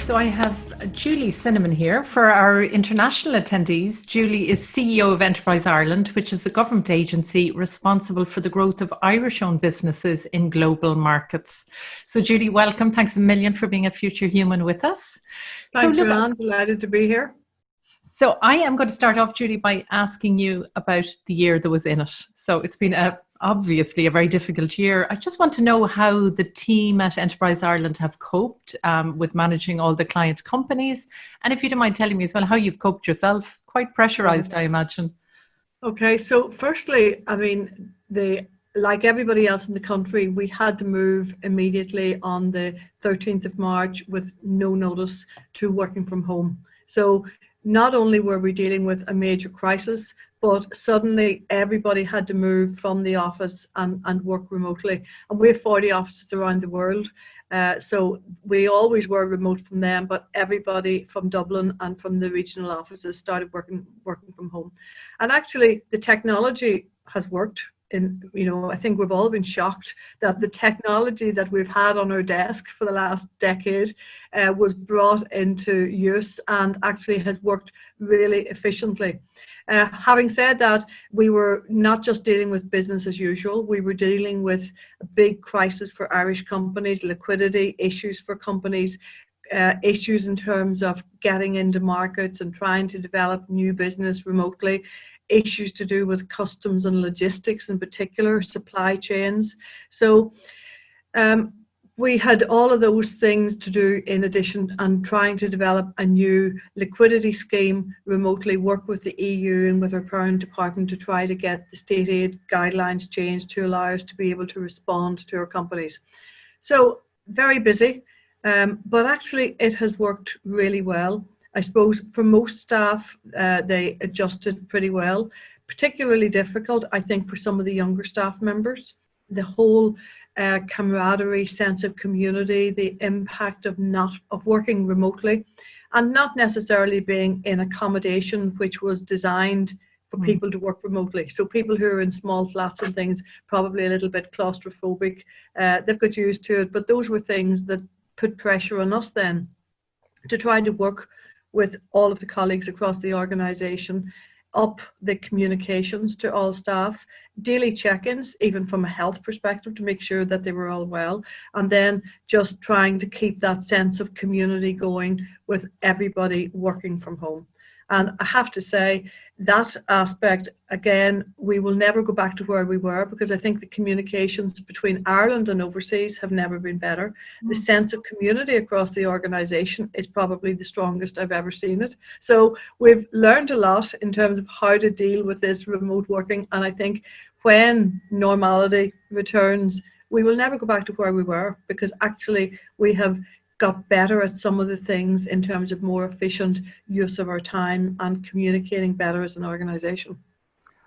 So I have Julie Sinnamon here. For our international attendees, Julie is CEO of Enterprise Ireland, which is a government agency responsible for the growth of Irish-owned businesses in global markets. So Julie, welcome. Thanks a million for being a Future Human with us. Thanks, Joanne. Delighted to be here. So I am going to start off, Julie, by asking you about the year that was in it. So it's been obviously a very difficult year. I just want to know how the team at Enterprise Ireland have coped with managing all the client companies. And if you don't mind telling me as well, how you've coped yourself. Quite pressurized, I imagine. Okay, so firstly, I mean, like everybody else in the country, we had to move immediately on the 13th of March with no notice to working from home. So not only were we dealing with a major crisis, but suddenly everybody had to move from the office and work remotely. And we have 40 offices around the world. So we always were remote from them, but everybody from Dublin and from the regional offices started working from home. And actually the technology has worked. I think we've all been shocked that the technology that we've had on our desk for the last decade was brought into use and actually has worked really efficiently. Having said that, we were not just dealing with business as usual. We were dealing with a big crisis for Irish companies, liquidity issues for companies, issues in terms of getting into markets and trying to develop new business remotely, issues to do with customs and logistics, in particular supply chains. So we had all of those things to do in addition, and trying to develop a new liquidity scheme remotely, work with the EU and with our parent department to try to get the state aid guidelines changed to allow us to be able to respond to our companies. So very busy, but actually it has worked really well. I suppose for most staff, they adjusted pretty well. Particularly difficult, I think, for some of the younger staff members. The whole camaraderie, sense of community, the impact of working remotely, and not necessarily being in accommodation which was designed for people to work remotely. So people who are in small flats and things, probably a little bit claustrophobic, they've got used to it. But those were things that put pressure on us then to try to work with all of the colleagues across the organisation, up the communications to all staff, daily check-ins, even from a health perspective, to make sure that they were all well, and then just trying to keep that sense of community going with everybody working from home. And I have to say that aspect, again, we will never go back to where we were, because I think the communications between Ireland and overseas have never been better. The sense of community across the organisation is probably the strongest I've ever seen it. So we've learned a lot in terms of how to deal with this remote working. And I think when normality returns, we will never go back to where we were, because actually we have got better at some of the things in terms of more efficient use of our time and communicating better as an organisation.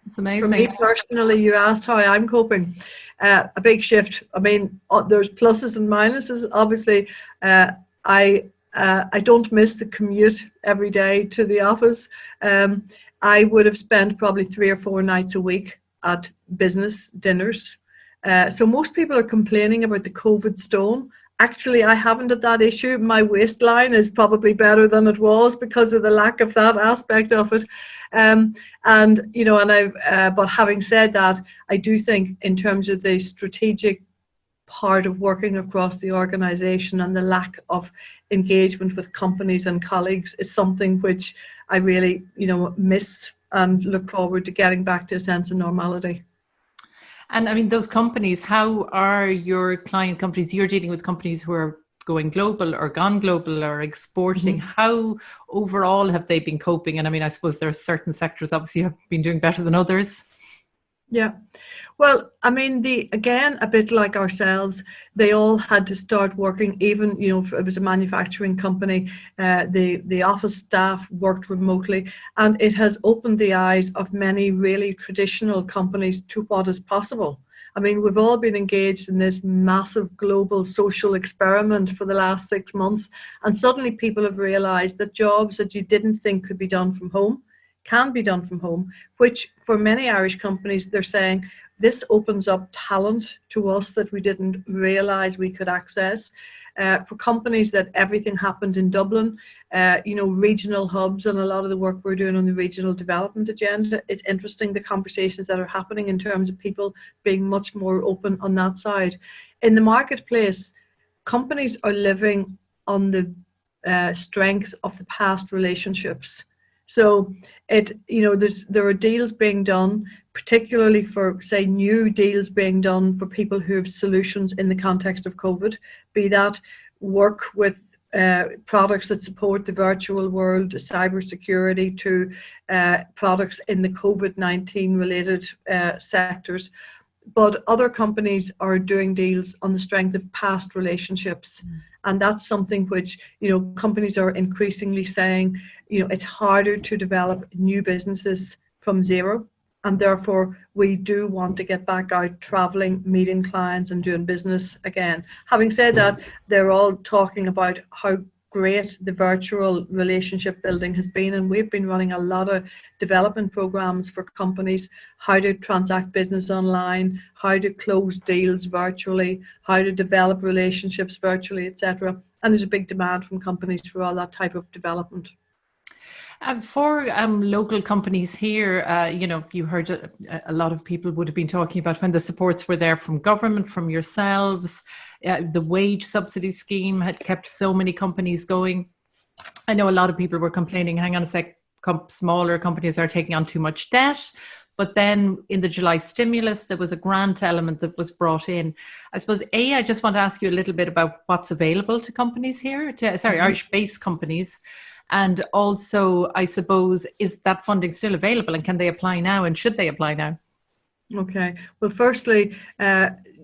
It's amazing. For me personally, you asked how I'm coping. A big shift. I mean, there's pluses and minuses. Obviously, I don't miss the commute every day to the office. I would have spent probably 3 or 4 nights a week at business dinners. So most people are complaining about the COVID stone. Actually, I haven't had that issue. My waistline is probably better than it was because of the lack of that aspect of it. But having said that, I do think in terms of the strategic part of working across the organisation and the lack of engagement with companies and colleagues is something which I really, miss and look forward to getting back to a sense of normality. And I mean, those companies, how are your client companies? You're dealing with companies who are going global or gone global or exporting. How overall have they been coping? And I mean, I suppose there are certain sectors obviously have been doing better than others. Yeah. Well, I mean, again, a bit like ourselves, they all had to start working, even, if it was a manufacturing company, the office staff worked remotely, and it has opened the eyes of many really traditional companies to what is possible. I mean, we've all been engaged in this massive global social experiment for the last 6 months, and suddenly people have realized that jobs that you didn't think could be done from home can be done from home, which for many Irish companies, they're saying, this opens up talent to us that we didn't realize we could access. For companies that everything happened in Dublin, regional hubs and a lot of the work we're doing on the regional development agenda, it's interesting the conversations that are happening in terms of people being much more open on that side. In the marketplace, companies are living on the strength of the past relationships. So there are deals being done, particularly for, say, new deals being done for people who have solutions in the context of COVID, be that work with products that support the virtual world, cybersecurity, to products in the COVID-19 related sectors. But other companies are doing deals on the strength of past relationships. And that's something which, companies are increasingly saying, it's harder to develop new businesses from zero. And therefore, we do want to get back out traveling, meeting clients and doing business again. Having said that, they're all talking about how great the virtual relationship building has been, and we've been running a lot of development programs for companies, how to transact business online, how to close deals virtually, how to develop relationships virtually, etc. And there's a big demand from companies for all that type of development. For local companies here, you heard a lot of people would have been talking about when the supports were there from government, from yourselves. The wage subsidy scheme had kept so many companies going. I know a lot of people were complaining, hang on a sec, smaller companies are taking on too much debt. But then in the July stimulus, there was a grant element that was brought in. I suppose, I just want to ask you a little bit about what's available to companies here, Irish-based companies. And also, I suppose, is that funding still available, and can they apply now, and should they apply now? Okay. Well, firstly,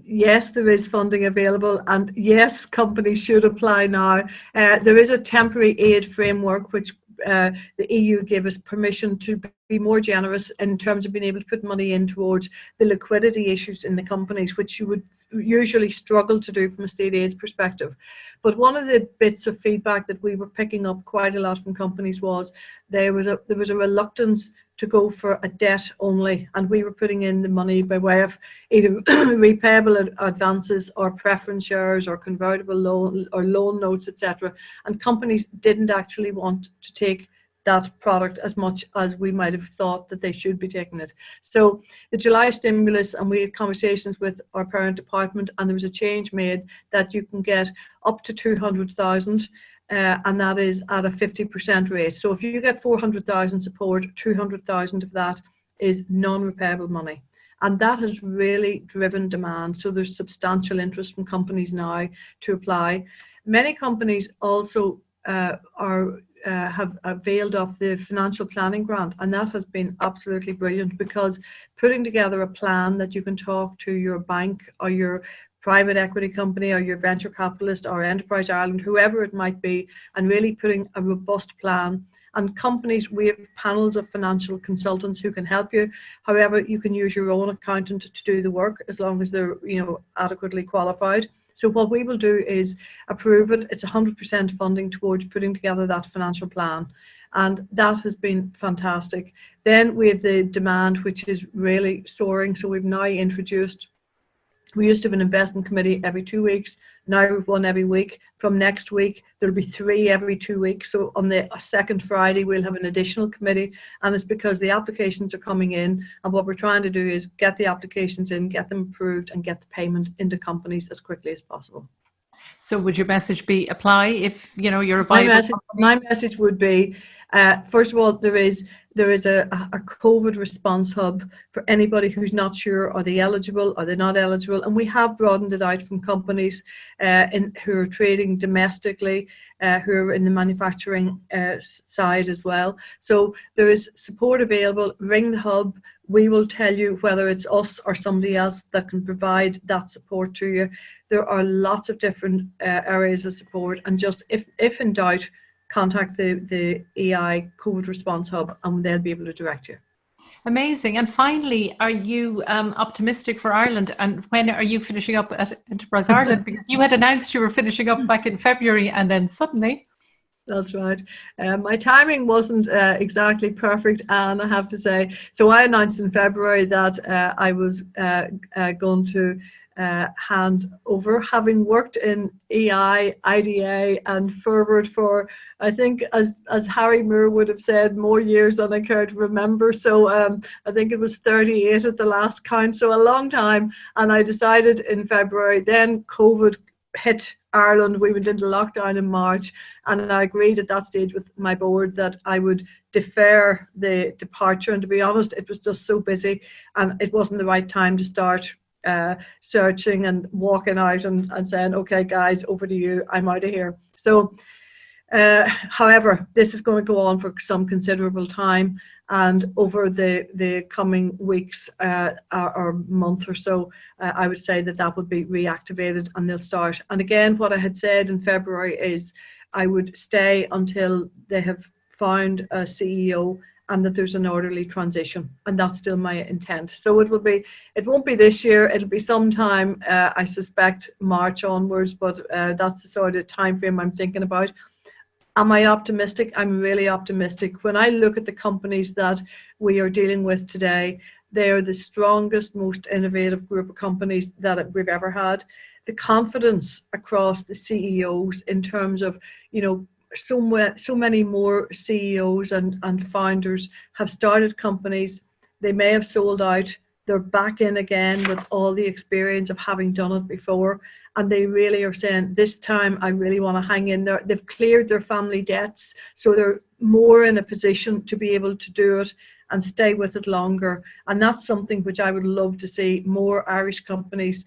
yes, there is funding available, and yes, companies should apply now. There is a temporary aid framework which the EU gave us permission to be more generous in terms of being able to put money in towards the liquidity issues in the companies, which you would usually struggle to do from a state aid's perspective. But one of the bits of feedback that we were picking up quite a lot from companies was there was a reluctance to go for a debt only, and we were putting in the money by way of either repayable advances or preference shares or convertible loan or loan notes, etc. And companies didn't actually want to take that product as much as we might have thought that they should be taking it. So the July stimulus, and we had conversations with our parent department, and there was a change made that you can get up to 200,000, and that is at a 50% rate. So if you get 400,000 support, 200,000 of that is non-repayable money. And that has really driven demand. So there's substantial interest from companies now to apply. Many companies also have availed of the financial planning grant, and that has been absolutely brilliant, because putting together a plan that you can talk to your bank or your private equity company or your venture capitalist or Enterprise Ireland, whoever it might be, and really putting a robust plan. And companies, we have panels of financial consultants who can help you. However, you can use your own accountant to do the work as long as they're adequately qualified. So what we will do is approve it. It's 100% funding towards putting together that financial plan. And that has been fantastic. Then we have the demand, which is really soaring. So we've now introduced, we used to have an investment committee every 2 weeks. Now we've one every week. From next week, there'll be 3 every 2 weeks. So on the second Friday, we'll have an additional committee. And it's because the applications are coming in. And what we're trying to do is get the applications in, get them approved, and get the payment into companies as quickly as possible. So would your message be apply if you're a viable company? My message would be, first of all, there is a COVID response hub for anybody who's not sure, are they eligible, are they not eligible? And we have broadened it out from companies who are trading domestically, who are in the manufacturing side as well. So there is support available. Ring the hub. We will tell you whether it's us or somebody else that can provide that support to you. There are lots of different areas of support, and just if in doubt, contact the AI COVID Response Hub, and they'll be able to direct you. Amazing. And finally, are you optimistic for Ireland? And when are you finishing up at Enterprise Ireland? Because you had announced you were finishing up back in February, and then suddenly... That's right. My timing wasn't exactly perfect, and I have to say. So I announced in February that I was going to hand over, having worked in EI, IDA, and forward for, I think, as Harry Moore would have said, more years than I care to remember. So I think it was 38 at the last count, so a long time. And I decided in February. Then COVID hit Ireland. We went into lockdown in March, and I agreed at that stage with my board that I would defer the departure. And to be honest, it was just so busy, and it wasn't the right time to start searching and walking out and saying, okay, guys, over to you, I'm out of here. So however, this is going to go on for some considerable time, and over the coming weeks or month or so, I would say that would be reactivated and they'll start. And again, what I had said in February is I would stay until they have found a CEO and that there's an orderly transition, and that's still my intent. So it won't be this year, it'll be sometime, I suspect March onwards, but that's the sort of time frame I'm thinking about. Am I optimistic? I'm really optimistic. When I look at the companies that we are dealing with today, they are the strongest, most innovative group of companies that we've ever had. The confidence across the CEOs in terms of, so many more CEOs and founders have started companies. They may have sold out. They're back in again with all the experience of having done it before. And they really are saying, this time I really want to hang in there. They've cleared their family debts, so they're more in a position to be able to do it and stay with it longer. And that's something which I would love to see more Irish companies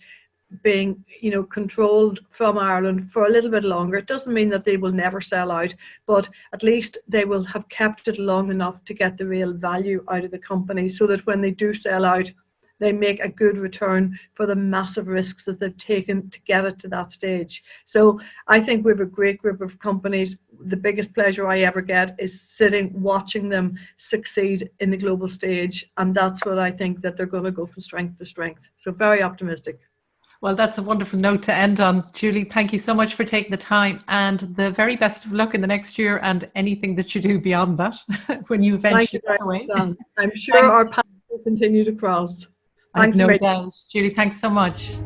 being, controlled from Ireland for a little bit longer. It doesn't mean that they will never sell out, but at least they will have kept it long enough to get the real value out of the company, so that when they do sell out, they make a good return for the massive risks that they've taken to get it to that stage. So I think we have a great group of companies. The biggest pleasure I ever get is sitting, watching them succeed in the global stage. And that's what I think, that they're going to go from strength to strength. So very optimistic. Well, that's a wonderful note to end on. Julie, thank you so much for taking the time, and the very best of luck in the next year and anything that you do beyond that when you eventually get away. I'm sure our paths will continue to cross. I have Thanks, no doubt. Julie, thanks so much.